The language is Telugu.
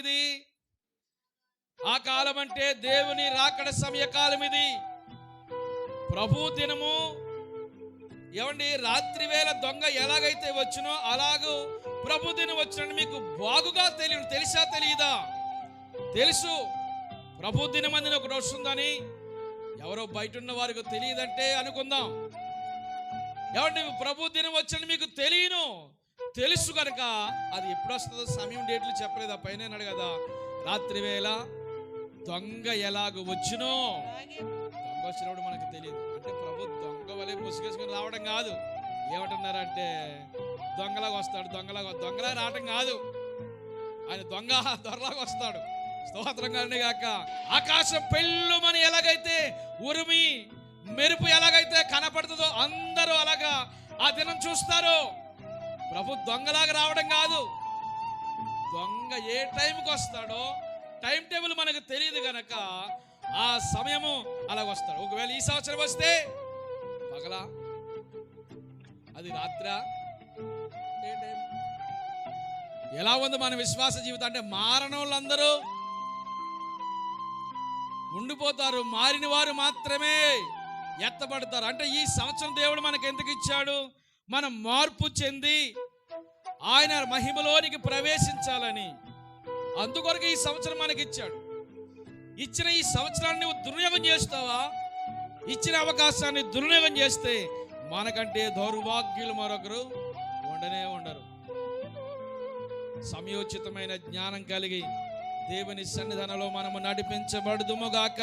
ఇది? ఆ కాలం అంటే దేవుని రాకడ సమయకాలం ఇది. ప్రభు దినము. ఏమండి, రాత్రి వేళ దొంగ ఎలాగైతే వచ్చునో అలాగూ ప్రభు దినం వచ్చినట్టు మీకు బాగుగా తెలుసా తెలియదా? తెలుసు. ప్రభు దినం అనేది ఒకటి వస్తుందని ఎవరో బయట ఉన్న వారికి తెలియదంటే అనుకుందాం. ఏమండి, ప్రభు దినం వచ్చినట్టు మీకు తెలుసు కనుక అది ఎప్పుడు వస్తుందో సమయం డేట్లు చెప్పలేదు. ఆ పైన అన్నాడు కదా, రాత్రి వేళ దొంగ ఎలాగ వచ్చునో. దొంగ వచ్చినప్పుడు మనకు తెలియదు. అంటే ప్రభు దొంగ వలె ముసుగేసుకుని రావడం కాదు. ఏమంటున్నారంటే దొంగలాగా వస్తాడు. దొంగలా రావడం కాదు, ఆయన దొరలాగా వస్తాడు. స్తోత్రం కలుగును గాక. ఆకాశం పెళ్ళుమని ఎలాగైతే ఉరిమి మెరుపు ఎలాగైతే కనపడుతుందో అందరూ అలాగా ఆ దినం చూస్తారు. ప్రభు దొంగలాగా రావడం కాదు. దొంగ ఏ టైంకి వస్తాడో టైం టేబుల్ మనకు తెలియదు గనక ఆ సమయము అలా వస్తాడు. ఒకవేళ ఈ సంవత్సరం వస్తే పగలా, అది రాత్రా, ఏ టైం? ఎలా ఉంది మన విశ్వాస జీవితం? అంటే మారని వాళ్ళందరూ ఉండిపోతారు, మారిన వారు మాత్రమే ఎత్తబడతారు. అంటే ఈ సంవత్సరం దేవుడు మనకు ఎందుకు ఇచ్చాడు? మనం మార్పు చెంది ఆయన మహిమలోనికి ప్రవేశించాలని. అందుకొరకు ఈ సంవత్సరం మనకి ఇచ్చాడు. ఇచ్చిన ఈ సంవత్సరాన్ని నువ్వు దుర్వినియోగం చేస్తావా? ఇచ్చిన అవకాశాన్ని దుర్వినియోగం చేస్తే మనకంటే దౌర్భాగ్యులు మరొకరు ఉండరు. సమయోచితమైన జ్ఞానం కలిగి దేవుని సన్నిధానంలో మనము నడిపించబడుదుముగాక.